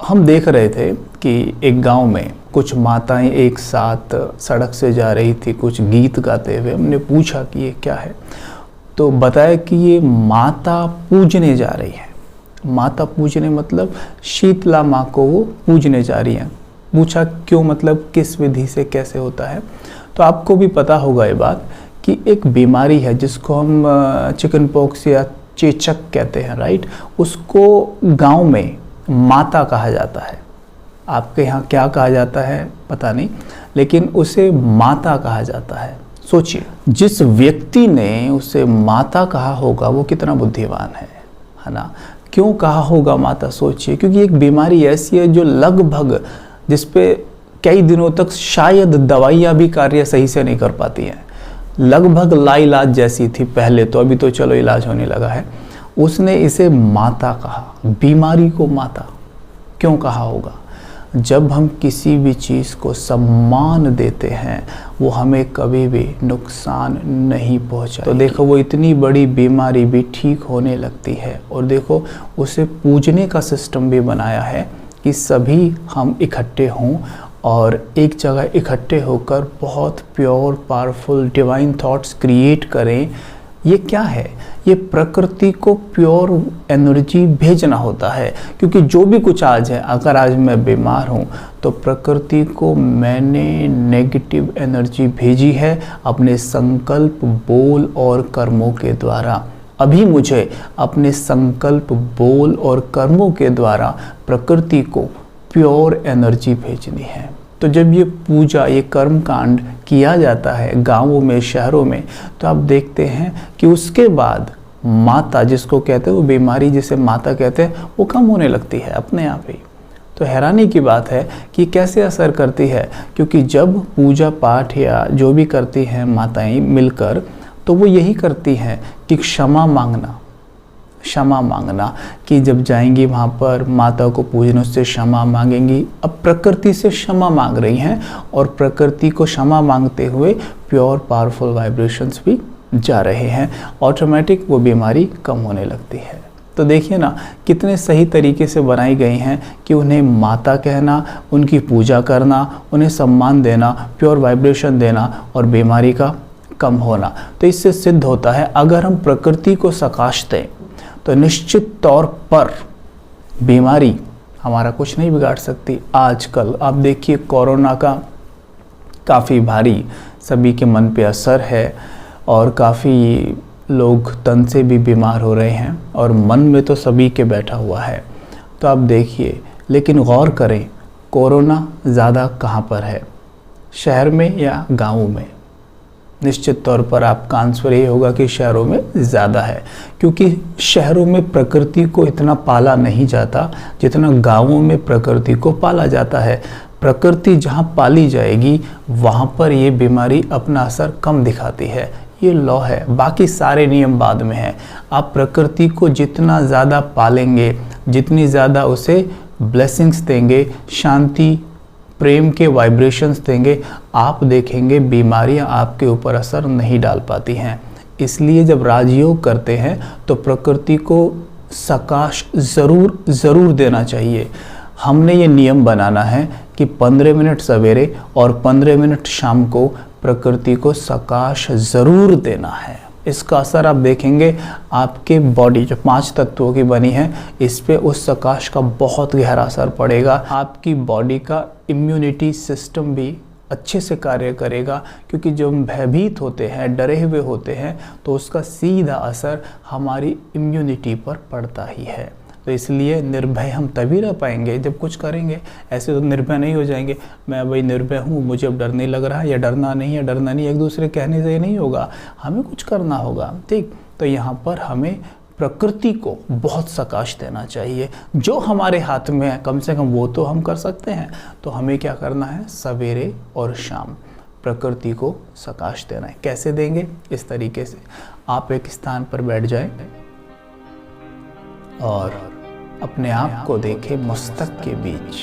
हम देख रहे थे कि एक गांव में कुछ माताएं एक साथ सड़क से जा रही थी कुछ गीत गाते हुए। हमने पूछा कि ये क्या है, तो बताया कि ये माता पूजने जा रही है। माता पूजने मतलब शीतला माँ को वो पूजने जा रही हैं। पूछा क्यों, मतलब किस विधि से, कैसे होता है। तो आपको भी पता होगा ये बात कि एक बीमारी है जिसको हम चिकन पॉक्स या चेचक कहते हैं, राइट। उसको गांव में माता कहा जाता है। आपके यहाँ क्या कहा जाता है पता नहीं, लेकिन उसे माता कहा जाता है। सोचिए, जिस व्यक्ति ने उसे माता कहा होगा वो कितना बुद्धिमान है ना। क्यों कहा होगा माता, सोचिए, क्योंकि एक बीमारी ऐसी है जो लगभग, जिस पे कई दिनों तक शायद दवाइयाँ भी कार्य सही से नहीं कर पाती हैं। लगभग लाइलाज जैसी थी पहले तो, अभी तो चलो इलाज होने लगा है। उसने इसे माता कहा, बीमारी को माता। क्यों कहा होगा? जब हम किसी भी चीज़ को सम्मान देते हैं वो हमें कभी भी नुकसान नहीं पहुंचाएगी। तो देखो, वो इतनी बड़ी बीमारी भी ठीक होने लगती है। और देखो, उसे पूजने का सिस्टम भी बनाया है कि सभी हम इकट्ठे हों और एक जगह इकट्ठे होकर बहुत pure powerful divine thoughts create करें। ये क्या है? ये प्रकृति को प्योर एनर्जी भेजना होता है। क्योंकि जो भी कुछ आज है, अगर आज मैं बीमार हूँ तो प्रकृति को मैंने नेगेटिव एनर्जी भेजी है अपने संकल्प, बोल और कर्मों के द्वारा। अभी मुझे अपने संकल्प, बोल और कर्मों के द्वारा प्रकृति को प्योर एनर्जी भेजनी है। तो जब ये पूजा, ये कर्म कांड किया जाता है गांवों में, शहरों में, तो आप देखते हैं कि उसके बाद माता, जिसको कहते हैं वो बीमारी जिसे माता कहते हैं, वो कम होने लगती है अपने आप ही। तो हैरानी की बात है कि कैसे असर करती है, क्योंकि जब पूजा पाठ या जो भी करती हैं माताएं मिलकर, तो वो यही करती हैं कि क्षमा मांगना कि जब जाएंगी वहाँ पर माता को पूजने, उससे क्षमा मांगेंगी। अब प्रकृति से क्षमा मांग रही हैं और प्रकृति को क्षमा मांगते हुए प्योर पावरफुल वाइब्रेशंस भी जा रहे हैं। ऑटोमेटिक वो बीमारी कम होने लगती है। तो देखिए ना, कितने सही तरीके से बनाई गई हैं कि उन्हें माता कहना, उनकी पूजा करना, उन्हें सम्मान देना, प्योर वाइब्रेशन देना और बीमारी का कम होना। तो इससे सिद्ध होता है अगर हम प्रकृति को सकाश दें तो निश्चित तौर पर बीमारी हमारा कुछ नहीं बिगाड़ सकती। आजकल आप देखिए, कोरोना का काफ़ी भारी सभी के मन पे असर है और काफ़ी लोग तन से भी बीमार हो रहे हैं और मन में तो सभी के बैठा हुआ है। तो आप देखिए, लेकिन गौर करें, कोरोना ज़्यादा कहाँ पर है, शहर में या गाँव में? निश्चित तौर पर आपका आंसर ये होगा कि शहरों में ज़्यादा है, क्योंकि शहरों में प्रकृति को इतना पाला नहीं जाता जितना गांवों में प्रकृति को पाला जाता है। प्रकृति जहां पाली जाएगी वहां पर ये बीमारी अपना असर कम दिखाती है। ये लॉ है, बाकी सारे नियम बाद में हैं। आप प्रकृति को जितना ज़्यादा पालेंगे, जितनी ज़्यादा उसे ब्लेसिंग्स देंगे, शांति, प्रेम के वाइब्रेशंस देंगे, आप देखेंगे बीमारियां आपके ऊपर असर नहीं डाल पाती हैं। इसलिए जब राजयोग करते हैं तो प्रकृति को सकाश ज़रूर देना चाहिए। हमने ये नियम बनाना है कि 15 मिनट सवेरे और 15 मिनट शाम को प्रकृति को सकाश ज़रूर देना है। इसका असर आप देखेंगे, आपके बॉडी जो 5 तत्वों की बनी है, इस पे उस सकाश का बहुत गहरा असर पड़ेगा। आपकी बॉडी का इम्यूनिटी सिस्टम भी अच्छे से कार्य करेगा, क्योंकि जब हम भयभीत होते हैं, डरे हुए होते हैं, तो उसका सीधा असर हमारी इम्यूनिटी पर पड़ता ही है। तो इसलिए निर्भय हम तभी रह पाएंगे जब कुछ करेंगे। ऐसे तो निर्भय नहीं हो जाएंगे, मैं भाई निर्भय हूँ, मुझे अब डर नहीं लग रहा है, या डरना नहीं, एक दूसरे कहने से नहीं होगा, हमें कुछ करना होगा, ठीक। तो यहाँ पर हमें प्रकृति को बहुत सकाश देना चाहिए। जो हमारे हाथ में है, कम से कम वो तो हम कर सकते हैं। तो हमें क्या करना है, सवेरे और शाम प्रकृति को सकाश देना है। कैसे देंगे? इस तरीके से आप एक स्थान पर बैठ जाएं और अपने आप को देखें मस्तक के बीच।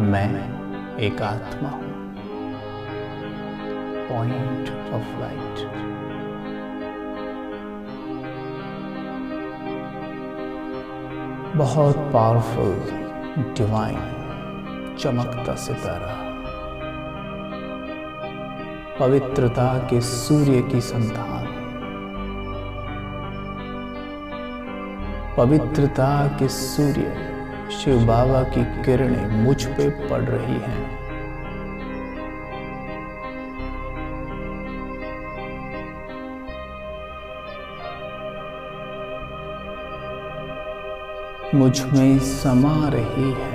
मैं एक आत्मा हूं, पॉइंट ऑफ लाइट। बहुत पावरफुल डिवाइन चमकता सितारा, पवित्रता के सूर्य की संतान, पवित्रता के सूर्य शिव बाबा की किरणें मुझ पे पड़ रही हैं। मुझ में समा रही है।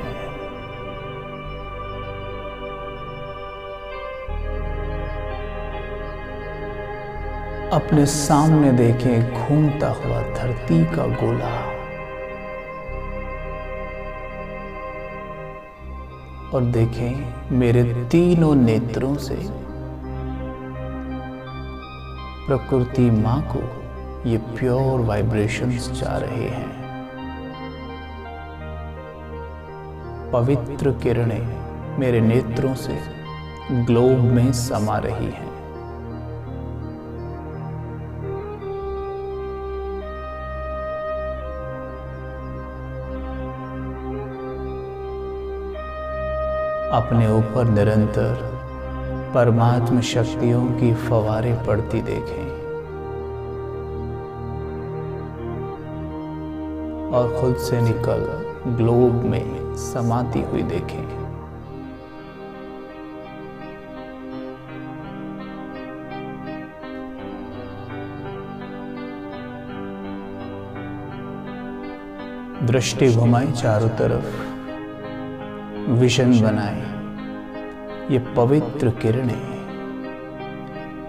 अपने सामने देखें घूमता हुआ धरती का गोला, और देखें मेरे तीनों नेत्रों से प्रकृति मां को ये प्योर वाइब्रेशंस जा रहे हैं। पवित्र किरणें मेरे नेत्रों से ग्लोब में समा रही हैं। अपने ऊपर निरंतर परमात्म शक्तियों की फवारें पड़ती देखें और खुद से निकल ग्लोब में समाती हुई देखें। दृष्टि घुमाई चारों तरफ, विजन बनाए। ये पवित्र किरणें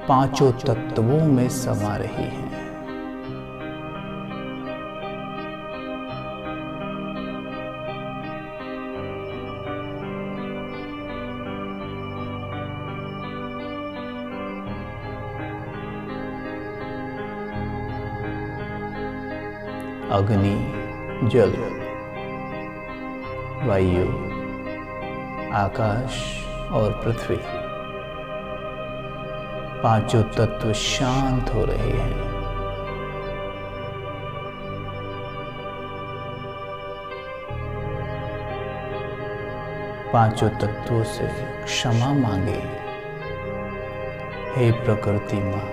पांचों तत्वों में समा रही हैं। अग्नि, जल, वायु, आकाश और पृथ्वी, पांचों तत्व शांत हो रहे हैं। पांचों तत्वों से क्षमा मांगे। हे प्रकृति मां,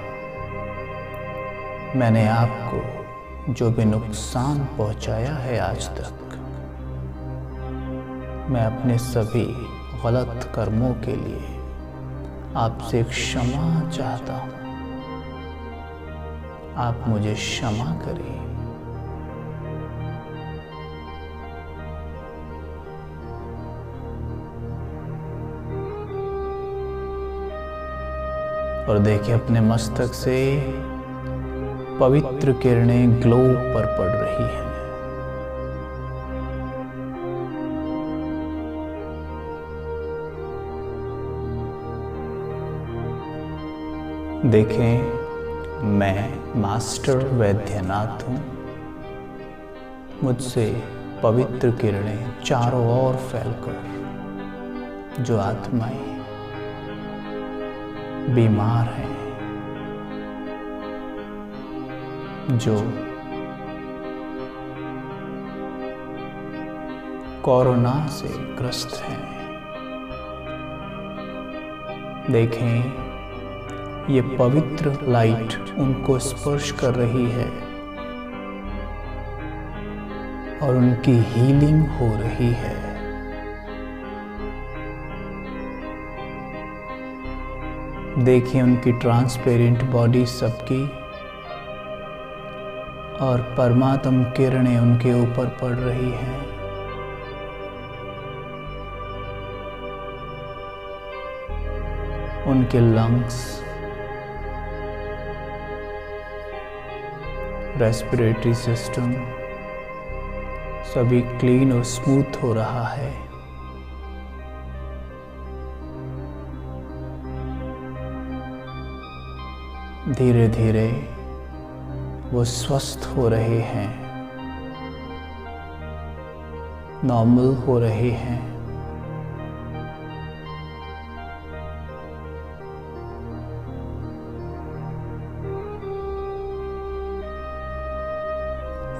मैंने आपको जो भी नुकसान पहुंचाया है आज तक, मैं अपने सभी गलत कर्मों के लिए आपसे क्षमा चाहता हूं। आप मुझे क्षमा करें। और देखिए अपने मस्तक से पवित्र किरणें ग्लोब पर पड़ रही हैं। देखें मैं मास्टर वैद्यनाथ हूं। मुझसे पवित्र किरणें चारों ओर फैलकर जो आत्माएं बीमार हैं, जो कोरोना से ग्रस्त हैं, देखें ये पवित्र लाइट उनको स्पर्श कर रही है और उनकी हीलिंग हो रही है। देखिए उनकी ट्रांसपेरेंट बॉडी सबकी, और परमात्म किरणें उनके ऊपर पड़ रही हैं। उनके लंग्स, रेस्पिरेटरी सिस्टम सभी क्लीन और स्मूथ हो रहा है। धीरे धीरे वो स्वस्थ हो रहे हैं, नॉर्मल हो रहे हैं।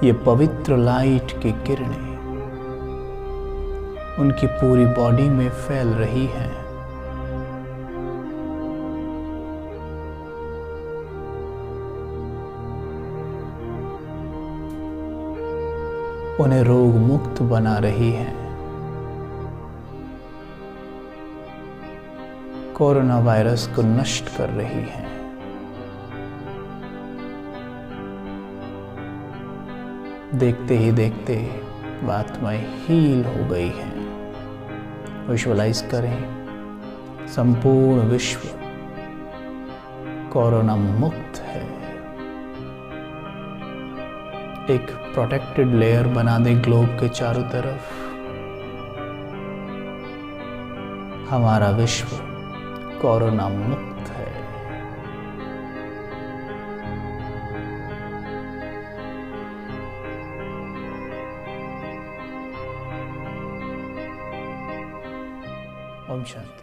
ये पवित्र लाइट की किरणें उनकी पूरी बॉडी में फैल रही हैं। उन्हें रोग मुक्त बना रही हैं। कोरोना वायरस को नष्ट कर रही हैं। देखते ही देखते आत्माएं हील हो गई हैं। विजुअलाइज करें, संपूर्ण विश्व कोरोना मुक्त है। एक प्रोटेक्टेड लेयर बना दें ग्लोब के चारों तरफ। हमारा विश्व कोरोना मुक्त है। ओम शांति।